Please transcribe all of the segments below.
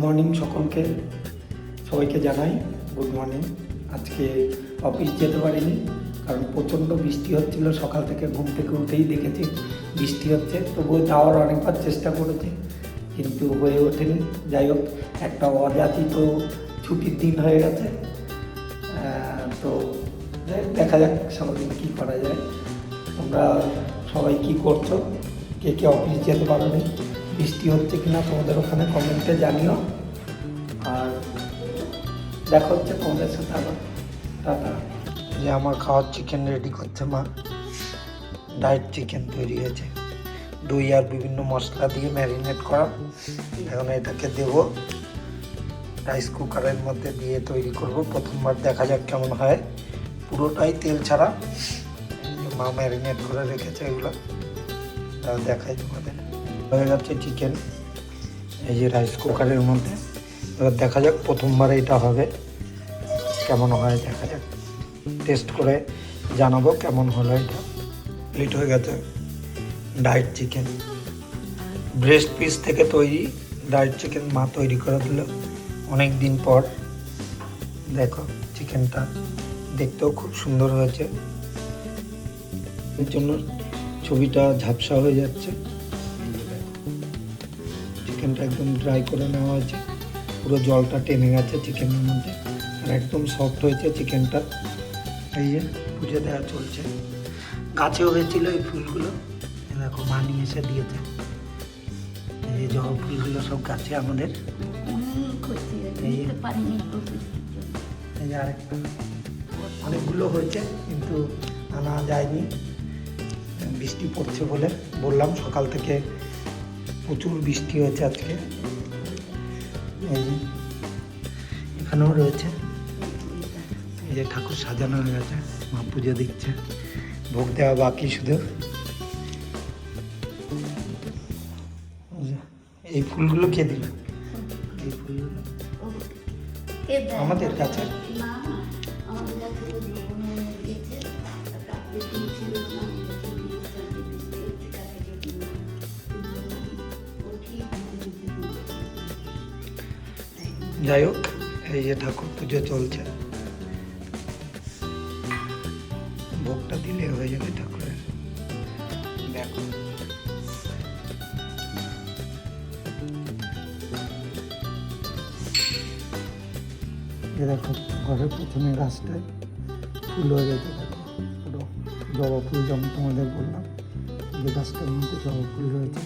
Morning সকলকে সবাইকে জানাই গুড মর্নিং। আজকে অফিস যেতে পারিনি কারণ প্রচণ্ড বৃষ্টি হচ্ছিল। সকাল থেকে ঘুম থেকে উঠেই দেখেছি বৃষ্টি হচ্ছে, তবুও যাওয়ার অনেকবার চেষ্টা করেছি কিন্তু হয়ে ওঠেনি। যাই হোক, একটা অযাচিত ছুটির দিন হয়ে গেছে, তো দেখা যাক সারাদিন কী করা যায়। তোমরা সবাই কি করছো, কে কে অফিস যেতে পারোনি, বৃষ্টি হচ্ছে কিনা তোমাদের ওখানে কমেন্টে জানিও। আর দেখা হচ্ছে তোমাদের সাথে আবার। টাটা। যে আমার খাওয়ার চিকেন রেডি করছে মা, ডায়েট চিকেন তৈরি হয়েছে, দই আর বিভিন্ন মশলা দিয়ে ম্যারিনেট করা। এখন এটাকে দেব রাইস কুকারের মধ্যে দিয়ে তৈরি করব। প্রথমবার দেখা যাক কেমন হয়, পুরোটাই তেল ছাড়া। মা ম্যারিনেট করে রেখেছে এগুলো, দেখাই তোমাদের। হয়ে যাচ্ছে চিকেন এই যে রাইস কুকারের মধ্যে। এবার দেখা যাক, প্রথমবার এটা হবে, কেমন হয় দেখা যাক, টেস্ট করে জানাবো কেমন হলো। এটা প্লেট হয়ে গেছে ডায়েট চিকেন, ব্রেস্ট পিস থেকে তৈরি ডায়েট চিকেন মা তৈরি করে দিল অনেক দিন পর। দেখো চিকেনটা দেখতেও খুব সুন্দর হয়েছে, এর জন্য ছবিটা ঝাপসা হয়ে যাচ্ছে। চিকেনটা একদম ড্রাই করে নেওয়া হয়েছে, পুরো জলটা টেনে গেছে চিকেনের মধ্যে, আর একদম সফট হয়েছে চিকেনটা। এই যে পুজো দেওয়া চলছে, গাছেও হয়েছিল এই ফুলগুলো, দেখো মা নিয়ে এসে দিয়েছে। এই জবা ফুলগুলো সব গাছে আমাদের। এই যে আরেকটা, অনেকগুলো হয়েছে কিন্তু আনা যায়নি, বৃষ্টি পড়ছে বলে। বললাম সকাল থেকে প্রচুর বৃষ্টি হয়েছে আজকে। এই যে এখানেও রয়েছে, এই যে ঠাকুর সাজানো হয়ে গেছে, মা পুজো দিচ্ছে, ভোগ দেওয়া বাকি শুধু। এই ফুলগুলো কে দিল? এই ফুলগুলো আমাদের কাছে। যাই হোক, এই যে ঠাকুর পুজো চলছে, ভোগটা দিলে হয়ে যাবে ঠাকুরের। দেখো দেখো ঘরের প্রথমে গাছটায় ফুল হয়ে গেছে, দেখো পুরো জবা ফুল, যেমন তোমাদের বললাম যে গাছটার মধ্যে জবা ফুল রয়েছে।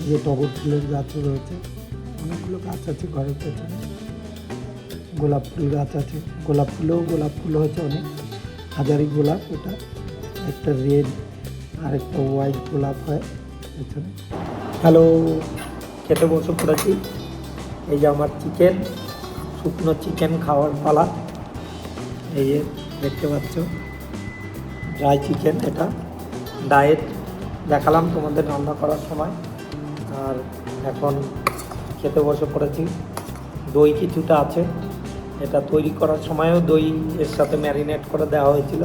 এই যে টগর ফুলের গাছও রয়েছে, অনেকগুলো গাছ আছে ঘরের পেছনে। গোলাপ ফুল গাছ আছে, গোলাপ ফুল হয়েছে অনেক, হাজারি গোলাপ, ওটা একটা রেড আর একটা হোয়াইট গোলাপ হয় পেছনে। হ্যালো, খেতে বসে পড়েছি। এই যে আমার চিকেন, শুকনো চিকেন খাওয়ার পালা। এই যে দেখতে পাচ্ছ ড্রাই চিকেন, এটা ডায়েট দেখালাম তোমাদের রান্না করার সময়। আর এখন খেতে বসে পড়েছি। দই কিছুটা আছে, এটা তৈরি করার সময়ও দই এর সাথে ম্যারিনেট করে দেওয়া হয়েছিল,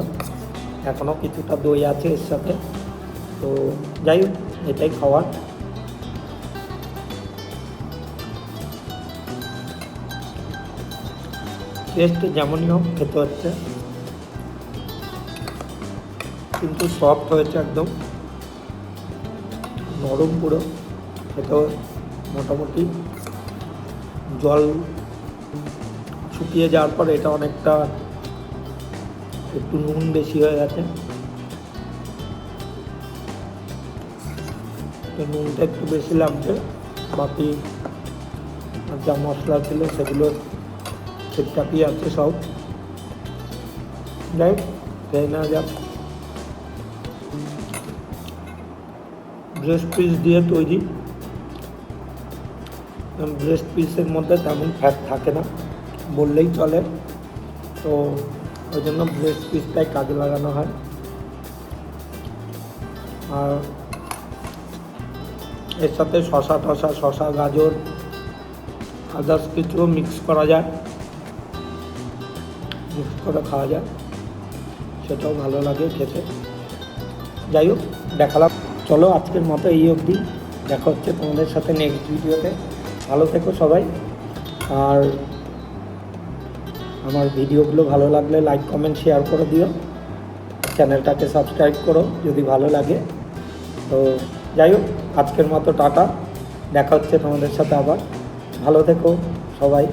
এখনও কিছুটা দই আছে এর সাথে। তো যাই হোক, এটাই খাওয়ার। টেস্ট যেমনই হোক খেতে হচ্ছে, কিন্তু সফট হয়েছে একদম, নরম পুরো। খেতে মোটামুটি জল শুকিয়ে যাওয়ার পর এটা অনেকটা একটু নুন বেশি হয়ে গেছে, নুনটা একটু বেশি লাগছে। বাকি যা মশলা ছিল সেগুলো ঠিকঠাকই আছে সব। যাই খেয়ে নেওয়া যাক। ব্রেস্ট পিস দিয়ে তৈরি, ব্রেস্ট পিসের মধ্যে তেমন ফ্যাট থাকে না বললেই চলে, তো ওই জন্য ব্রেস্ট পিসটাই কাজে লাগানো হয়। আর এর সাথে শশা গাজর আদার্স কিছুও মিক্স করা যায়, মিক্স করে খাওয়া যায়, সেটাও ভালো লাগে খেতে। যাই হোক, দেখালাম। চলো আজকের মতো এই অবধি, দেখা হচ্ছে তোমাদের সাথে নেক্সট ভিডিওতে। ভালো থেকো সবাই। আর আমার ভিডিওগুলো ভালো লাগলে লাইক কমেন্ট শেয়ার করে দিও, চ্যানেলটাকে সাবস্ক্রাইব করো যদি ভালো লাগে। তো যাই হোক, আজকের মতো টাটা, দেখা হচ্ছে তোমাদের সাথে আবার। ভালো থেকো সবাই।